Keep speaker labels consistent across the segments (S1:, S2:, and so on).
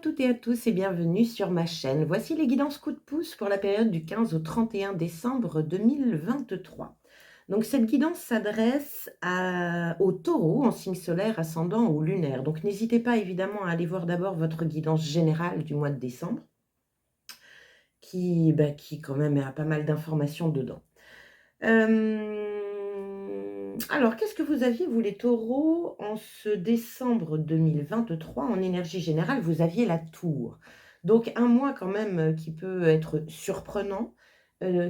S1: toutes et à tous et bienvenue sur ma chaîne. Voici les guidances coup de pouce pour la période du 15 au 31 décembre 2023. Donc cette guidance s'adresse au taureau en signe solaire, ascendant ou lunaire. Donc n'hésitez pas évidemment à aller voir d'abord votre guidance générale du mois de décembre qui quand même a pas mal d'informations dedans. Alors, qu'est-ce que vous aviez, vous les taureaux, en ce décembre 2023, en énergie générale? Vous aviez la tour. Donc, un mois quand même qui peut être surprenant,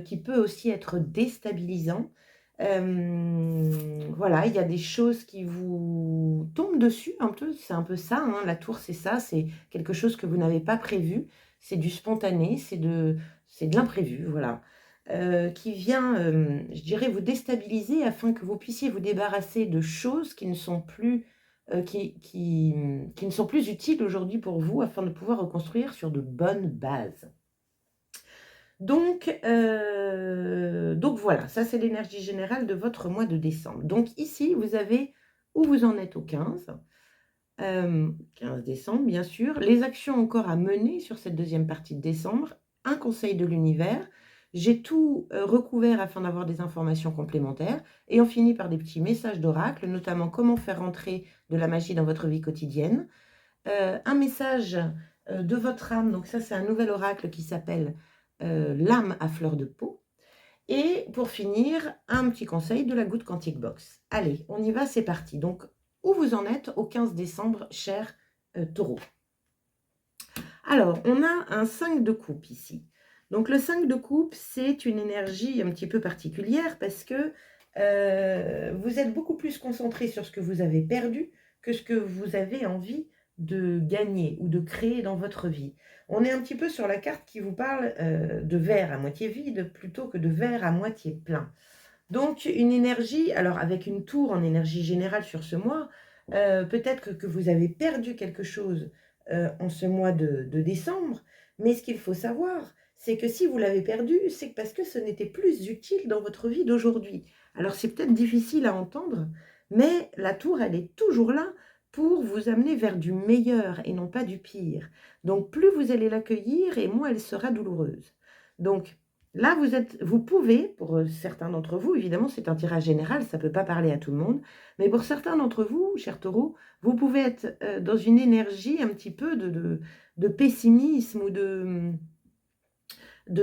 S1: qui peut aussi être déstabilisant. Voilà, il y a des choses qui vous tombent dessus un peu, c'est un peu ça, hein, la tour, c'est ça, c'est quelque chose que vous n'avez pas prévu, c'est du spontané, c'est de l'imprévu, voilà. Qui vient, je dirais, vous déstabiliser afin que vous puissiez vous débarrasser de choses qui ne sont plus, qui ne sont plus utiles aujourd'hui pour vous, afin de pouvoir reconstruire sur de bonnes bases. Donc voilà, ça c'est l'énergie générale de votre mois de décembre. Donc ici, vous avez où vous en êtes au 15, 15 décembre bien sûr, les actions encore à mener sur cette deuxième partie de décembre, un conseil de l'univers, j'ai tout recouvert afin d'avoir des informations complémentaires et on finit par des petits messages d'oracle, notamment comment faire entrer de la magie dans votre vie quotidienne, un message de votre âme, donc ça c'est un nouvel oracle qui s'appelle l'âme à fleur de peau. Et pour finir, un petit conseil de la goutte Quantique Box. Allez, on y va, c'est parti. Donc, où vous en êtes au 15 décembre, cher taureau? Alors, on a un 5 de coupe ici. Donc, le 5 de coupe, c'est une énergie un petit peu particulière parce que vous êtes beaucoup plus concentré sur ce que vous avez perdu que ce que vous avez envie de gagner ou de créer dans votre vie. On est un petit peu sur la carte qui vous parle de verre à moitié vide plutôt que de verre à moitié plein. Donc une énergie, alors avec une tour en énergie générale sur ce mois, peut-être que vous avez perdu quelque chose en ce mois de décembre, mais ce qu'il faut savoir, c'est que si vous l'avez perdu, c'est parce que ce n'était plus utile dans votre vie d'aujourd'hui. Alors c'est peut-être difficile à entendre, mais la tour, elle est toujours là pour vous amener vers du meilleur et non pas du pire. Donc plus vous allez l'accueillir et moins elle sera douloureuse. Donc là, vous pouvez, pour certains d'entre vous, évidemment c'est un tirage général, ça ne peut pas parler à tout le monde, mais pour certains d'entre vous, chers taureaux, vous pouvez être dans une énergie un petit peu de pessimisme ou de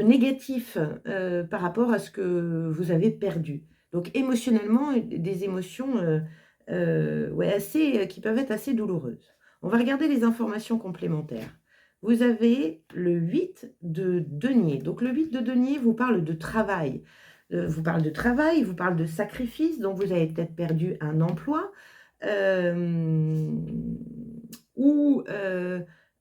S1: négatif par rapport à ce que vous avez perdu. Donc émotionnellement, des émotions ouais, qui peuvent être assez douloureuses. On va regarder les informations complémentaires. Vous avez le 8 de denier. Donc le 8 de denier vous parle de travail. Vous parle de travail, vous parle de sacrifice, donc vous avez peut-être perdu un emploi ou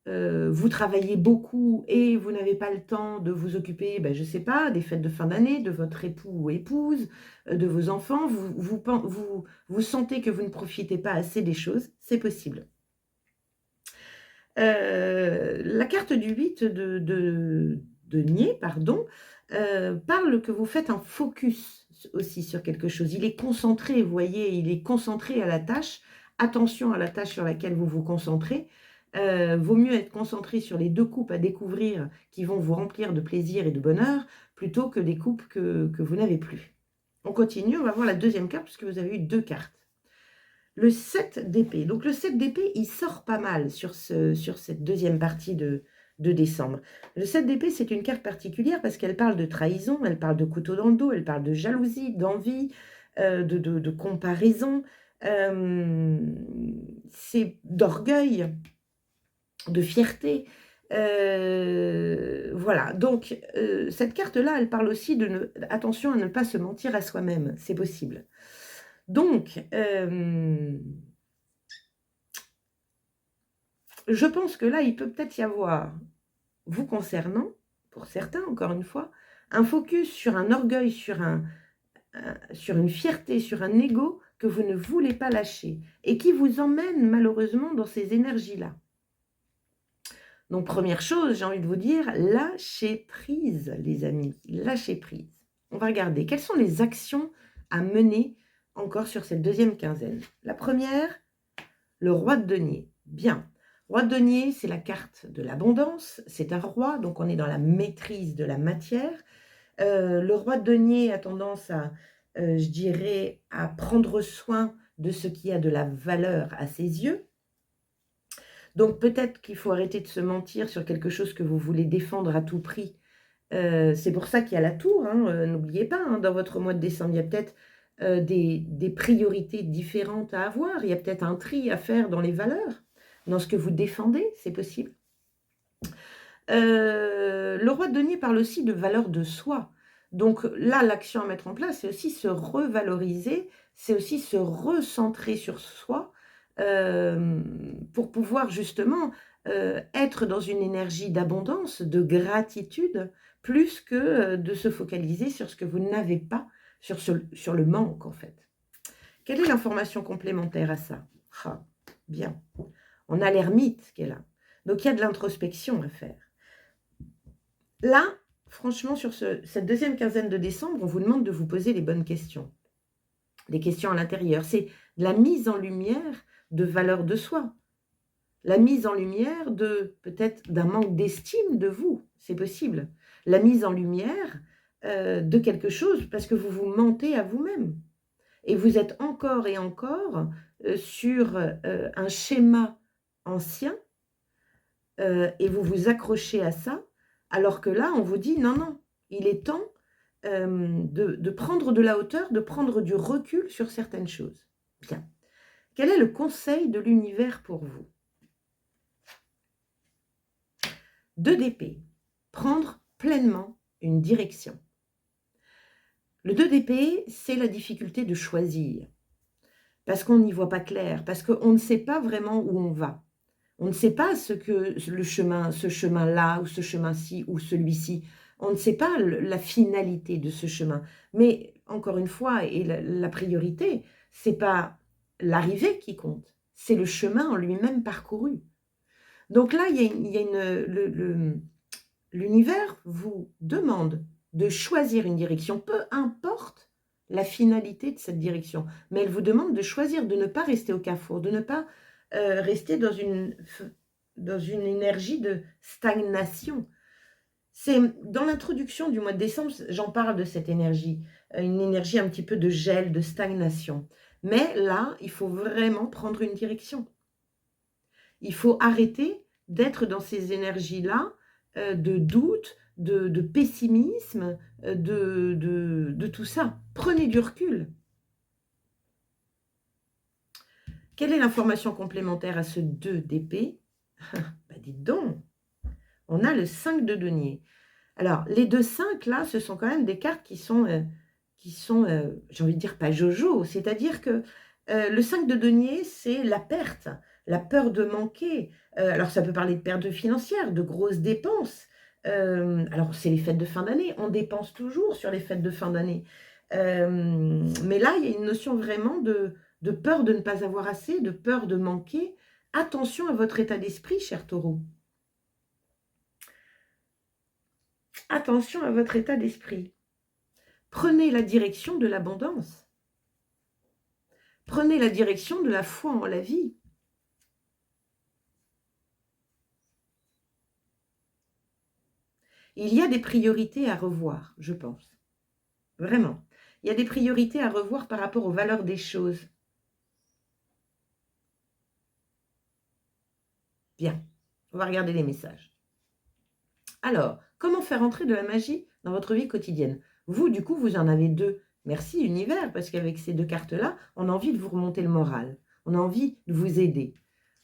S1: vous travaillez beaucoup et vous n'avez pas le temps de vous occuper, je ne sais pas, des fêtes de fin d'année, de votre époux ou épouse, de vos enfants, vous sentez que vous ne profitez pas assez des choses, c'est possible. La carte du 8 de denier, pardon, parle que vous faites un focus aussi sur quelque chose. Il est concentré, vous voyez, il est concentré à la tâche. Attention à la tâche sur laquelle vous vous concentrez. Vaut mieux être concentré sur les 2 coupes à découvrir qui vont vous remplir de plaisir et de bonheur plutôt que des coupes que vous n'avez plus. On continue, on va voir la deuxième carte puisque vous avez eu 2 cartes. Le 7 d'épée. Donc le 7 d'épée, il sort pas mal sur cette deuxième partie de décembre. Le 7 d'épée, c'est une carte particulière parce qu'elle parle de trahison, elle parle de couteau dans le dos, elle parle de jalousie, d'envie, de comparaison, c'est d'orgueil, de fierté. Voilà, donc cette carte-là, elle parle aussi attention à ne pas se mentir à soi-même, c'est possible. Donc, je pense que là, il peut peut-être y avoir, vous concernant, pour certains, encore une fois, un focus sur un orgueil, sur une fierté, sur un ego que vous ne voulez pas lâcher et qui vous emmène malheureusement dans ces énergies-là. Donc, première chose, j'ai envie de vous dire, lâchez prise, les amis, lâchez prise. On va regarder quelles sont les actions à mener encore sur cette deuxième quinzaine. La première, le roi de denier. Bien. Roi de denier, c'est la carte de l'abondance, c'est un roi, donc on est dans la maîtrise de la matière. Le roi de denier a tendance à, je dirais, à prendre soin de ce qui a de la valeur à ses yeux. Donc peut-être qu'il faut arrêter de se mentir sur quelque chose que vous voulez défendre à tout prix. C'est pour ça qu'il y a la tour, hein, n'oubliez pas, hein, dans votre mois de décembre, il y a peut-être des priorités différentes à avoir, il y a peut-être un tri à faire dans les valeurs, dans ce que vous défendez, c'est possible. Le roi de denier parle aussi de valeur de soi. Donc là, l'action à mettre en place, c'est aussi se revaloriser, c'est aussi se recentrer sur soi pour pouvoir justement être dans une énergie d'abondance, de gratitude, plus que de se focaliser sur ce que vous n'avez pas, sur le manque en fait. Quelle est l'information complémentaire à ça? Ah, bien, on a l'ermite qui est là. Donc il y a de l'introspection à faire. Là, franchement, sur cette deuxième quinzaine de décembre, on vous demande de vous poser les bonnes questions. Les questions à l'intérieur. C'est la mise en lumière de valeur de soi. La mise en lumière de peut-être d'un manque d'estime de vous. C'est possible. La mise en lumière de quelque chose parce que vous vous mentez à vous-même. Et vous êtes encore et encore sur un schéma ancien et vous vous accrochez à ça. Alors que là, on vous dit non, non, il est temps de prendre de la hauteur, de prendre du recul sur certaines choses. Bien. Quel est le conseil de l'univers pour vous? 2 d'épée. Prendre pleinement une direction. Le 2 d'épée, c'est la difficulté de choisir. Parce qu'on n'y voit pas clair, parce qu'on ne sait pas vraiment où on va. On ne sait pas ce chemin-là, ou ce chemin-ci, ou celui-ci. On ne sait pas la finalité de ce chemin. Mais encore une fois, et la priorité, c'est pas l'arrivée qui compte, c'est le chemin en lui-même parcouru. Donc là, l'univers vous demande de choisir une direction, peu importe la finalité de cette direction, mais elle vous demande de choisir, de ne pas rester au carrefour, de ne pas rester dans une énergie de stagnation. C'est dans l'introduction du mois de décembre, j'en parle de cette énergie, une énergie un petit peu de gel, de stagnation. Mais là, il faut vraiment prendre une direction. Il faut arrêter d'être dans ces énergies-là de doute, de pessimisme, de tout ça. Prenez du recul. Quelle est l'information complémentaire à ce 2 d'épée? Bah dites donc, on a le 5 de denier. Alors, les 2-5, là, ce sont quand même des cartes qui sont j'ai envie de dire, pas jojo. C'est-à-dire que le 5 de denier, c'est la perte, la peur de manquer. Alors, ça peut parler de perte financière, de grosses dépenses. Alors, c'est les fêtes de fin d'année. On dépense toujours sur les fêtes de fin d'année. Mais là, il y a une notion vraiment de peur de ne pas avoir assez, de peur de manquer. Attention à votre état d'esprit, cher taureau. Attention à votre état d'esprit. Prenez la direction de l'abondance. Prenez la direction de la foi en la vie. Il y a des priorités à revoir, je pense. Vraiment. Il y a des priorités à revoir par rapport aux valeurs des choses. Bien, on va regarder les messages. Alors, comment faire entrer de la magie dans votre vie quotidienne? Vous, du coup, vous en avez 2. Merci, univers, parce qu'avec ces 2 cartes-là, on a envie de vous remonter le moral. On a envie de vous aider.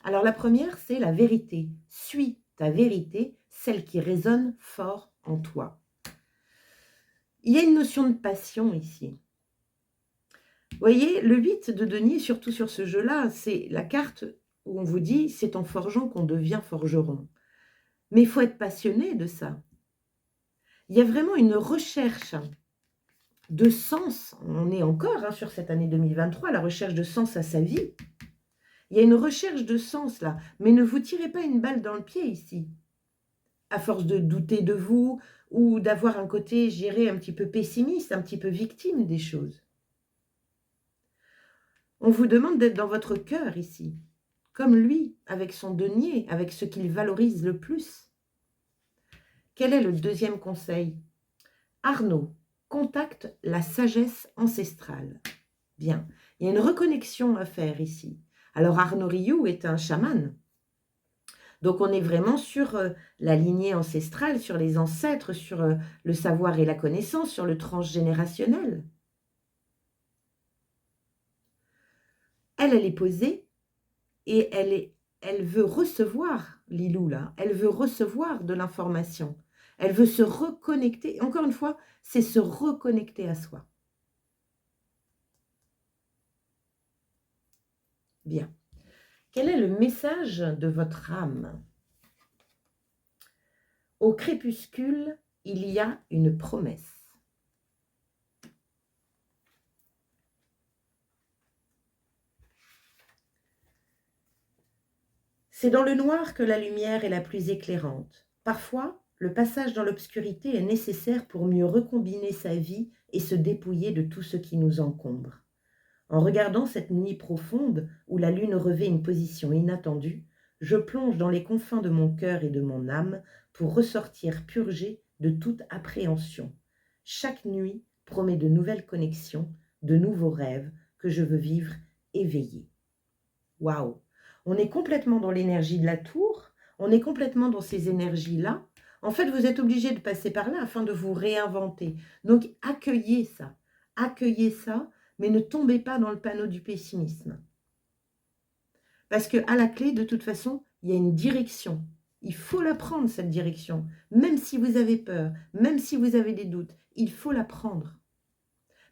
S1: Alors, la première, c'est la vérité. Suis ta vérité, celle qui résonne fort en toi. Il y a une notion de passion ici. Vous voyez, le 8 de denier, surtout sur ce jeu-là, c'est la carte où on vous dit « c'est en forgeant qu'on devient forgeron ». Mais il faut être passionné de ça. Il y a vraiment une recherche de sens. On est encore sur cette année 2023, la recherche de sens à sa vie. Il y a une recherche de sens là. Mais ne vous tirez pas une balle dans le pied ici. À force de douter de vous ou d'avoir un côté, je dirais, un petit peu pessimiste, un petit peu victime des choses. On vous demande d'être dans votre cœur ici. comme lui, avec son denier, avec ce qu'il valorise le plus. Quel est le deuxième conseil? Arnaud, contacte la sagesse ancestrale. Bien, il y a une reconnexion à faire ici. Alors Arnaud Rioux est un chaman. Donc on est vraiment sur la lignée ancestrale, sur les ancêtres, sur le savoir et la connaissance, sur le transgénérationnel. Elle est posée et elle veut recevoir, Lilou là, elle veut recevoir de l'information. Elle veut se reconnecter. Encore une fois, c'est se reconnecter à soi. Bien. Quel est le message de votre âme? Au crépuscule, il y a une promesse. C'est dans le noir que la lumière est la plus éclairante. Parfois, le passage dans l'obscurité est nécessaire pour mieux recombiner sa vie et se dépouiller de tout ce qui nous encombre. En regardant cette nuit profonde où la lune revêt une position inattendue, je plonge dans les confins de mon cœur et de mon âme pour ressortir purgé de toute appréhension. Chaque nuit promet de nouvelles connexions, de nouveaux rêves que je veux vivre éveillés. Waouh! On est complètement dans l'énergie de la tour, on est complètement dans ces énergies-là. En fait, vous êtes obligé de passer par là afin de vous réinventer. Donc, accueillez ça, mais ne tombez pas dans le panneau du pessimisme. Parce qu'à la clé, de toute façon, il y a une direction. Il faut la prendre, cette direction. Même si vous avez peur, même si vous avez des doutes, il faut la prendre.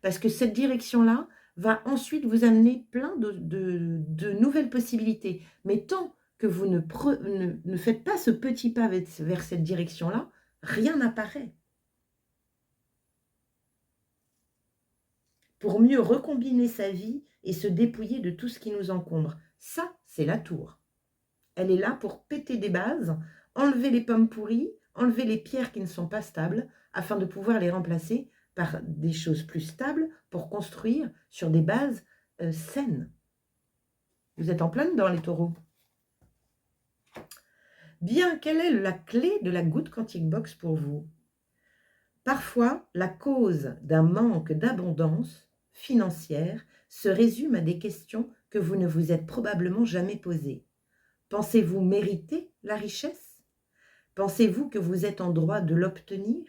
S1: Parce que cette direction-là va ensuite vous amener plein de nouvelles possibilités. Mais tant que vous ne faites pas ce petit pas vers cette direction-là, rien n'apparaît. Pour mieux recombiner sa vie et se dépouiller de tout ce qui nous encombre. Ça, c'est la tour. Elle est là pour péter des bases, enlever les pommes pourries, enlever les pierres qui ne sont pas stables, afin de pouvoir les remplacer par des choses plus stables pour construire sur des bases saines. Vous êtes en plein dans les taureaux. Bien, quelle est la clé de la Good Quantic Box pour vous? Parfois, la cause d'un manque d'abondance financière se résume à des questions que vous ne vous êtes probablement jamais posées. Pensez-vous mériter la richesse? Pensez-vous que vous êtes en droit de l'obtenir?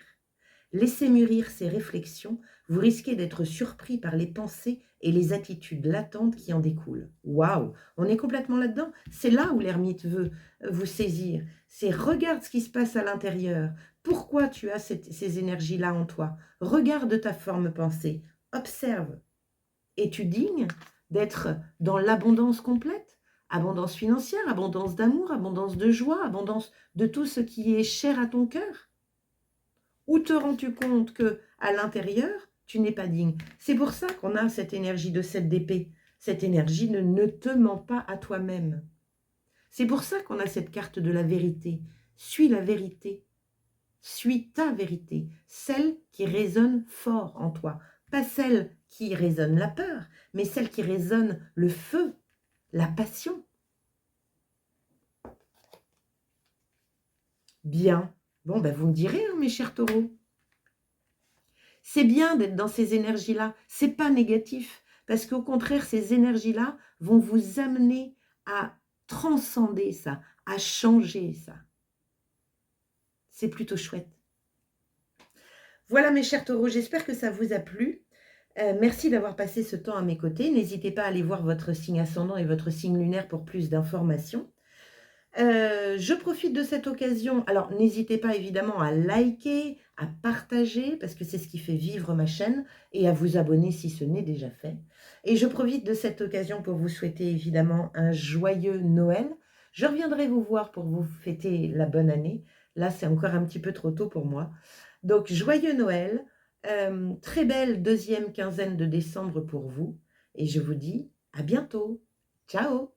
S1: Laissez mûrir ces réflexions, vous risquez d'être surpris par les pensées et les attitudes latentes qui en découlent. Waouh, on est complètement là-dedans. C'est là où l'ermite veut vous saisir. C'est regarde ce qui se passe à l'intérieur. Pourquoi tu as ces énergies-là en toi? Regarde ta forme pensée, observe. Es-tu digne d'être dans l'abondance complète? Abondance financière, abondance d'amour, abondance de joie, abondance de tout ce qui est cher à ton cœur? Ou te rends-tu compte qu'à l'intérieur, tu n'es pas digne? C'est pour ça qu'on a cette énergie de 7 d'épée. Cette énergie ne te ment pas à toi-même. C'est pour ça qu'on a cette carte de la vérité. Suis la vérité. Suis ta vérité. Celle qui résonne fort en toi. Pas celle qui résonne la peur, mais celle qui résonne le feu, la passion. Bien. Bon, ben vous me direz, hein, mes chers taureaux. C'est bien d'être dans ces énergies-là. Ce n'est pas négatif. Parce qu'au contraire, ces énergies-là vont vous amener à transcender ça, à changer ça. C'est plutôt chouette. Voilà mes chers taureaux, j'espère que ça vous a plu. Merci d'avoir passé ce temps à mes côtés. N'hésitez pas à aller voir votre signe ascendant et votre signe lunaire pour plus d'informations. Je profite de cette occasion, alors n'hésitez pas évidemment à liker, à partager, parce que c'est ce qui fait vivre ma chaîne, et à vous abonner si ce n'est déjà fait. Et je profite de cette occasion pour vous souhaiter évidemment un joyeux Noël. Je reviendrai vous voir pour vous fêter la bonne année. Là, c'est encore un petit peu trop tôt pour moi. Donc, joyeux Noël, très belle deuxième quinzaine de décembre pour vous, et je vous dis à bientôt. Ciao!